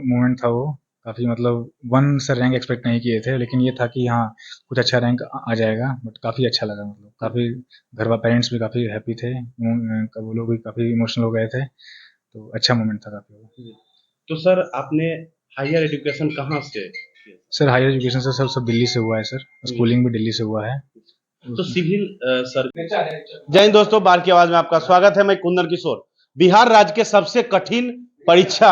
Moment था वो। काफ़ी मतलब 1 से रैंक एक्सपेक्ट नहीं किए थे, लेकिन ये था कि हाँ, कुछ अच्छा रैंक आ जाएगा। बट काफ़ी अच्छा लगा, मतलब काफ़ी घर वा पेरेंट्स भी काफ़ी हैप्पी थे। वो लोग भी काफ़ी इमोशनल हो गए थे, तो अच्छा मोमेंट था काफ़ी वो। जी। तो सर आपने हायर एजुकेशन कहाँ से किया? सर हायर एजुकेशन से सब दिल्ली से हुआ है सर, जी। स्कूलिंग भी दिल्ली से हुआ है। तो सिविल सर्विस। जय हिंद दोस्तों, बार की आवाज में आपका स्वागत है। मैं कुंदन किशोर। बिहार राज्य के सबसे कठिन परीक्षा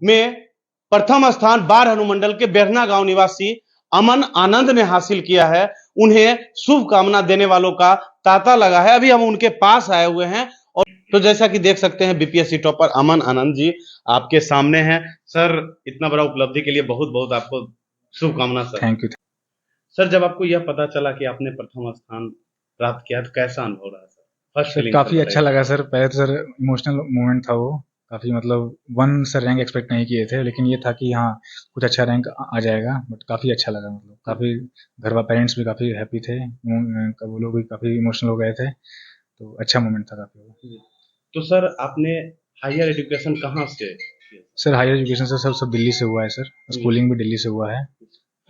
में प्रथम स्थान बाढ़ अनुमंडल के बेरना गांव निवासी अमन आनंद ने हासिल किया है। उन्हें शुभकामना देने वालों का तांता लगा है। अभी हम उनके पास आए हुए हैं और तो जैसा कि देख सकते हैं बीपीएससी टॉपर अमन आनंद जी आपके सामने हैं। सर, इतना बड़ा उपलब्धि के लिए बहुत बहुत आपको शुभकामना सर। Thank you. सर, जब आपको यह पता चला कि आपने प्रथम स्थान प्राप्त किया तो कैसा अनुभव रहा sir? First sir feeling sir काफ़ी अच्छा बताइए। लगा सर। पहले तो सर इमोशनल मोमेंट था वो। काफ़ी मतलब 1 से रैंक एक्सपेक्ट नहीं किए थे, लेकिन ये था कि हाँ, कुछ अच्छा रैंक आ जाएगा। बट काफ़ी अच्छा लगा, मतलब काफ़ी घर वा पेरेंट्स भी काफ़ी हैप्पी थे। वो लोग भी काफ़ी इमोशनल हो गए थे, तो अच्छा मोमेंट था काफ़ी वो। जी। तो सर आपने हायर एजुकेशन कहाँ से किया? सर हायर एजुकेशन से सब दिल्ली से हुआ है सर, जी। स्कूलिंग भी दिल्ली से हुआ है।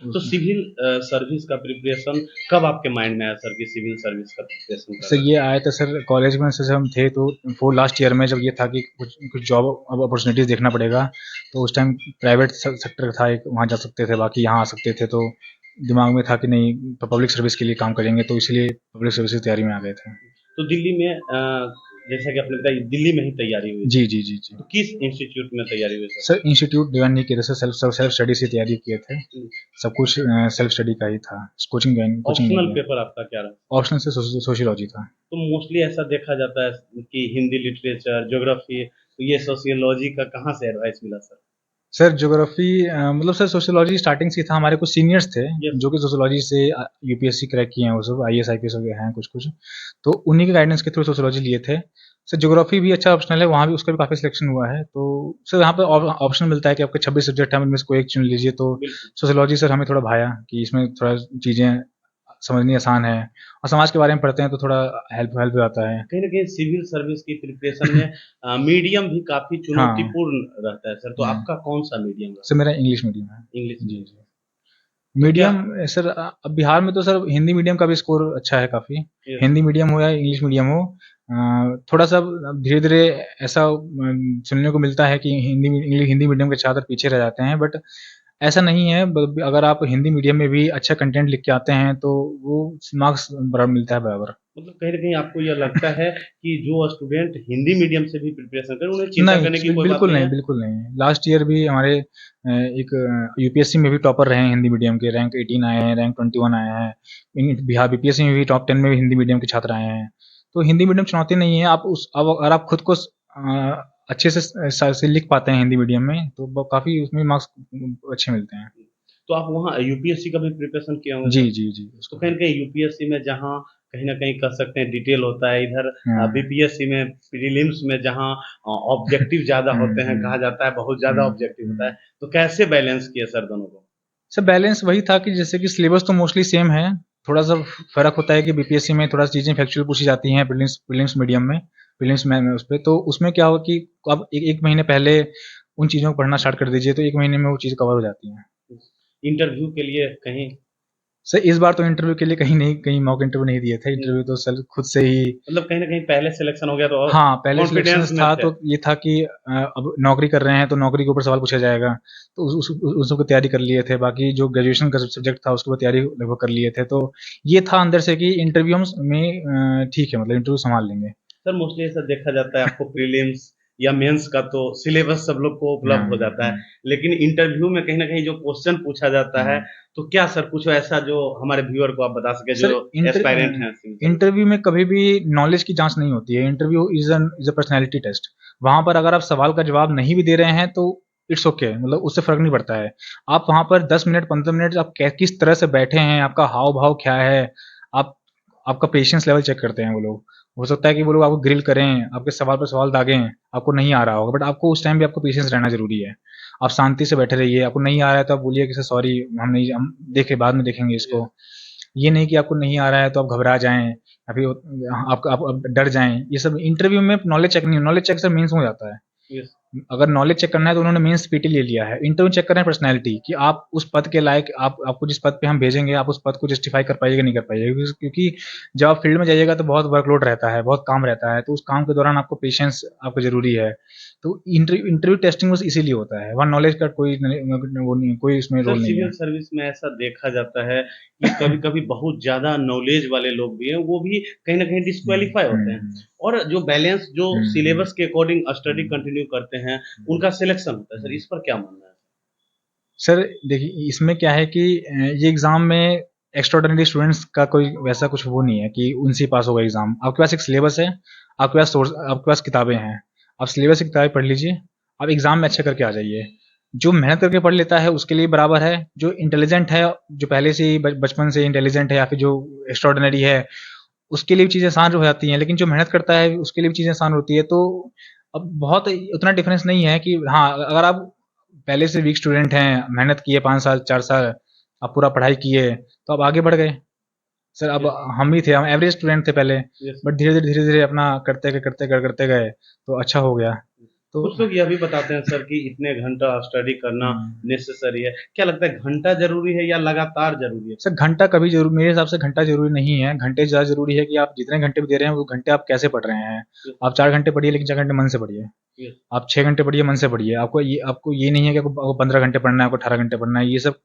तो सिविल सर्विस का प्रिपरेशन कब आपके माइंड में आया सर कि सिविल सर्विस का प्रिपरेशन सर करना ये आया था सर कॉलेज में से हम थे तो वो लास्ट ईयर में, जब ये था कि कुछ कुछ जॉब अब अपॉर्चुनिटीज़ देखना पड़ेगा, तो उस टाइम प्राइवेट सेक्टर था एक, वहाँ जा सकते थे, बाकी यहाँ आ सकते थे। तो दिमाग में था कि नहीं, पब्लिक सर्विस के लिए काम करेंगे, तो इसलिए पब्लिक सर्विस की तैयारी में आ गए थे। तो दिल्ली में जैसा कि आपने बताया दिल्ली में ही तैयारी हुई जी थी। जी जी जी। तो किस इंस्टीट्यूट में तैयारी हुई सर? सर इंस्टीट्यूट ज्वाइन नहीं किए थे सर, सेल्फ स्टडी से तैयारी किए थे। हम्म। सब कुछ सेल्फ स्टडी का ही था, कोचिंग नहीं ऑप्शनल किया। पेपर आपका क्या रहा? ऑप्शनल से सोशियोलॉजी था। तो मोस्टली ऐसा देखा जाता है कि हिंदी लिटरेचर, ज्योग्राफी, तो ये सोशियोलॉजी का कहाँ से एडवाइस मिला सर? सर ज्योग्राफी मतलब सर सोशियोलॉजी स्टार्टिंग से ही था। हमारे कुछ सीनियर्स थे यस। जो कि सोशियोलॉजी से यूपीएससी क्रैक किए हैं, वो सब आईएएस आईपीएस हो गए हैं कुछ कुछ, तो उन्हीं के गाइडेंस के थ्रू सोशियोलॉजी लिए थे। सर ज्योग्राफी भी अच्छा ऑप्शनल है, वहाँ भी उसका भी काफ़ी सिलेक्शन हुआ है। तो सर यहाँ पे ऑप्शन मिलता है कि आपके 26 सब्जेक्ट हैं, उनमें से कोई एक चुन लीजिए। तो बिल्कुल। सोशियोलॉजी सर हमें थोड़ा भाया कि इसमें थोड़ा चीज़ें समझनी आसान है, और समाज के बारे में पढ़ते हैं तो थोड़ा हेल्प हेल्प भी आता है। कहीं न कहीं सिविल सर्विस की प्रिपरेशन में मीडियम भी काफ़ी हाँ। चुनौतीपूर्ण रहता है सर, तो हम्म। आपका कौन-सा मीडियम रहा? सर मेरा इंग्लिश मीडियम है। इंग्लिश जी मीडियम। जी। तो क्या मीडियम सर अब बिहार में तो सर हिंदी मीडियम का भी स्कोर अच्छा है काफ़ी। यस। हिंदी मीडियम हो या इंग्लिश मीडियम हो, थोड़ा सा धीरे धीरे ऐसा सुनने को मिलता है कि हिंदी मीडियम के छात्र पीछे रह जाते हैं, बट ऐसा नहीं है। अगर आप हिंदी मीडियम में भी अच्छा कंटेंट लिख के आते हैं तो वो मार्क्स बराबर मिलता है बराबर। मतलब कहीं न कहीं आपको यह लगता है कि जो स्टूडेंट हिंदी मीडियम से भी प्रिपरेशन करें, उन्हें चिंता नहीं, करने की कोई बात बिल्कुल नहीं नहीं, है? बिल्कुल नहीं। लास्ट ईयर भी हमारे एक यूपीएससी में भी टॉपर रहे हैं हिंदी मीडियम के, रैंक 18 आए हैं, रैंक 21 आए हैं। बिहार बीपीएससी में भी टॉप 10 में भी हिंदी मीडियम के छात्र आए हैं। तो हिंदी मीडियम चुनौती नहीं है। आप उस अब अगर आप खुद को अच्छे से लिख पाते हैं हिंदी मीडियम में, तो काफ़ी उसमें मार्क्स अच्छे मिलते हैं। तो आप वहाँ यूपीएससी का भी प्रिपरेशन किए होंगे जी सर? जी जी, तो उसका कहीं भी। न कहीं यूपीएससी में जहाँ कहीं न कहीं कह सकते हैं डिटेल होता है, इधर हाँ। बीपीएससी में प्रीलिम्स में जहाँ ऑब्जेक्टिव ज़्यादा होते हैं, कहा जाता है बहुत ज़्यादा ऑब्जेक्टिव होता है, हम्म। तो कैसे बैलेंस किए सर दोनों को? सर बैलेंस वही था कि जैसे कि सिलेबस तो मोस्टली सेम है। थोड़ा सा फ़र्क होता है कि बीपीएससी में थोड़ा सा चीज़ें फैक्चुअल पूछी जाती हैं, प्रीलिम्स मीडियम में, प्रीलिम्स में उस पे, तो उसमें क्या होगा कि आप एक महीने पहले उन चीज़ों को पढ़ना स्टार्ट कर दीजिए, तो 1 महीने में वो चीज़ कवर हो जाती हैं। इंटरव्यू के लिए कहीं सर इस बार तो इंटरव्यू के लिए कहीं मॉक इंटरव्यू नहीं दिए थे। इंटरव्यू तो सर खुद से ही। मतलब कहीं न कहीं पहले सिलेक्शन हो गया तो और हाँ, पहले कॉन्फिडेंस सिलेक्शंस में था थे। तो ये था कि अब नौकरी कर रहे हैं तो नौकरी के ऊपर सवाल पूछा जाएगा, तो उस सब की तैयारी कर लिए थे। बाकी जो ग्रेजुएशन का सब्जेक्ट था उसकी तैयारी लगभग कर लिए थे, तो ये था अंदर से कि इंटरव्यू में ठीक है, मतलब इंटरव्यू संभाल लेंगे। सर मोस्टली ऐसा देखा जाता है आपको प्रीलिम्स या मेंस का तो सिलेबस सब लोग को उपलब्ध हो हाँ, जाता है, लेकिन इंटरव्यू में कहीं न कहीं जो क्वेश्चन पूछा जाता है, हाँ। तो क्या सर कुछ ऐसा जो हमारे व्यूअर को आप बता सकें सर जो एस्पायरेंट हैं सिविल सर्विस? इंटरव्यू में कभी भी नॉलेज की जाँच नहीं होती है। Interview is a personality test. वहाँ पर अगर आप सवाल का जवाब नहीं भी दे रहे हैं तो इट्स ओके, मतलब उससे फ़र्क नहीं पड़ता है। आप वहाँ पर 10 मिनट 15 मिनट आप कै किस तरह से बैठे हैं, आपका हाव-भाव क्या है, आप आपका पेशेंस लेवल चेक करते हैं वो लोग। हो सकता है कि वो लोग आपको ग्रिल करें, आपके सवाल पे सवाल दागें, आपको नहीं आ रहा होगा, बट आपको उस टाइम भी आपको पेशेंस रहना ज़रूरी है। आप शांति से बैठे रहिए, आपको नहीं आ रहा है तो आप बोलिए कि सर सॉरी, हम देखें, बाद में देखेंगे इसको। यस, ये नहीं कि आपको नहीं आ रहा है तो आप घबरा जाएँ या फिर आप डर जाएँ। ये सब इंटरव्यू में नॉलेज चेक नहीं, नॉलेज चेक सर मेंस में हो जाता है। यस। अगर नॉलेज चेक करना है तो उन्होंने मेंस पीटी ले लिया है। इंटरव्यू चेक कर रहे हैं पर्सनैलिटी कि आप उस पद के लायक, आपको जिस पद पे हम भेजेंगे आप उस पद को जस्टिफाई कर पाइएगा नहीं कर पाइएगा, क्योंकि जब आप फील्ड में जाइएगा तो बहुत वर्कलोड रहता है, बहुत काम रहता है, तो उस काम के दौरान आपको पेशेंस आपको ज़रूरी है। तो इंटरव्यू टेस्टिंग बस इसीलिए होता है, वहाँ नॉलेज का कोई वो नहीं, कोई उसमें सर रोल नहीं सिविल है। सर्विस में ऐसा देखा जाता है कि कभी कभी बहुत ज्यादा नॉलेज वाले लोग भी हैं, वो भी कहीं ना कहीं डिस्क्वालीफाई होते हैं, और जो बैलेंस जो सिलेबस के अकॉर्डिंग स्टडी कंटिन्यू करते हैं उनका सिलेक्शन होता है। सर इस पर क्या मानना है? सर देखिए, इसमें क्या है कि ये एग्ज़ाम में एक्स्ट्राऑर्डिनरी स्टूडेंट्स का कोई वैसा कुछ वो नहीं है कि उनसे ही पास होगा एग्ज़ाम। आपके पास एक सिलेबस है, आपके पास किताबें हैं, आप सिलेबस की किताबें पढ़ लीजिए, आप एग्ज़ाम में अच्छे करके आ जाइए। जो मेहनत करके पढ़ लेता है उसके लिए बराबर है, जो इंटेलिजेंट है, जो पहले से ही बचपन से इंटेलिजेंट है या फिर जो एक्स्ट्राऑर्डिनरी है, उसके लिए भी चीज़ें आसान हो जाती हैं, लेकिन जो मेहनत करता है उसके लिए भी चीज़ें आसान होती है। तो अब बहुत उतना डिफरेंस नहीं है कि हाँ, अगर आप पहले से वीक स्टूडेंट हैं, मेहनत किए 5 साल 4 साल, आप पूरा पढ़ाई किए, तो आप आगे बढ़ गए। सर अब यस हम ही थे, हम एवरेज स्टूडेंट थे पहले, यस। बट धीरे-धीरे अपना करते गए, तो अच्छा हो गया। तो कुछ लोग यह भी बताते हैं सर कि इतने घंटा स्टडी करना हुँ। नेसेसरी है। क्या लगता है, घंटा ज़रूरी है या लगातार ज़रूरी है? सर घंटा कभी ज़रूर, मेरे हिसाब से घंटा ज़रूरी नहीं है, घंटे से ज़्यादा ज़रूरी है कि आप जितने घंटे भी दे रहे हैं, वो घंटे आप कैसे पढ़ रहे हैं। यस, आप 4 घंटे पढ़िए लेकिन 4 घंटे मन से पढ़िए। यस। आप 6 घंटे पढ़िए, मन से पढ़िए। आपको ये नहीं है कि आपको 15 घंटे पढ़ना है, आपको 18 घंटे पढ़ना है, ये सब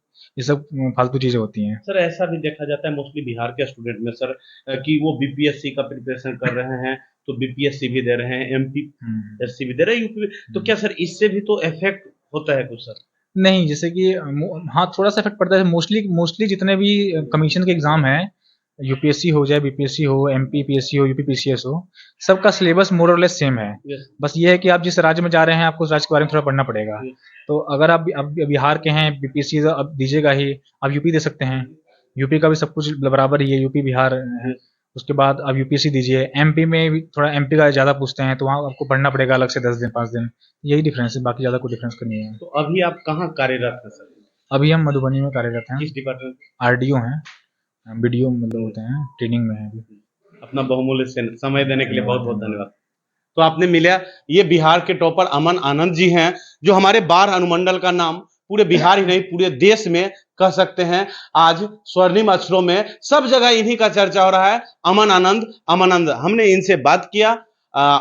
फालतू चीज़ें होती हैं। सर ऐसा भी देखा जाता है मोस्टली बिहार के स्टूडेंट में सर, कि वो बीपीएससी का प्रिपरेशन कर रहे हैं, तो बीपीएससी भी दे रहे हैं, हुँ, एमपीएससी भी दे रहे हैं, यूपी भी। तो हुँ। क्या सर इससे भी तो इफ़ेक्ट होता है कुछ सर? नहीं, जैसे कि हाँ, थोड़ा-सा इफ़ेक्ट पड़ता है। मोस्टली मोस्टली जितने भी कमीशन के एग्ज़ाम हैं, यूपीएससी हो चाहे बीपीएससी हो, एमपीपीएससी हो, यूपीपीसीएस हो, सबका सिलेबस मोर और लेस सेम है। यस, बस ये है कि आप जिस राज्य में जा रहे हैं, आपको उस राज्य के बारे में थोड़ा पढ़ना पड़ेगा। यस, तो अगर आप बिहार के हैं, बीपीएससी तो आप दीजिएगा ही, आप यूपी दे सकते हैं। यूपी का भी सब कुछ बराबर ही है, यूपी, बिहार है। यस। उसके बाद आप यूपीएससी दीजिए। एमपी में भी थोड़ा एमपी का ज़्यादा पूछते हैं, तो वहाँ आपको पढ़ना पड़ेगा अलग से 10 दिन, 5 दिन। यही डिफ़रेंस है, बाकी ज़्यादा कोई डिफ़रेंस का नहीं है। तो अभी आप कहाँ कार्यरत हैं सर? अभी हम मधुबनी में कार्यरत हैं, किस डिपार्टमेंट? आरडीओ हैं, बीडीओ मतलब होते हैं, ट्रेनिंग में हैं अभी। अपना बहुमूल्य समय देने के लिए बहुत बहुत धन्यवाद। तो आपने मिला, ये बिहार के टॉपर अमन आनंद जी हैं, जो हमारे बार अनुमंडल का नाम पूरे बिहार ही नहीं पूरे देश में कह सकते हैं। आज स्वर्णिम अक्षरों में सब जगह इन्हीं का चर्चा हो रहा है। अमन आनंद, अमन आनंद। हमने इनसे बात किया।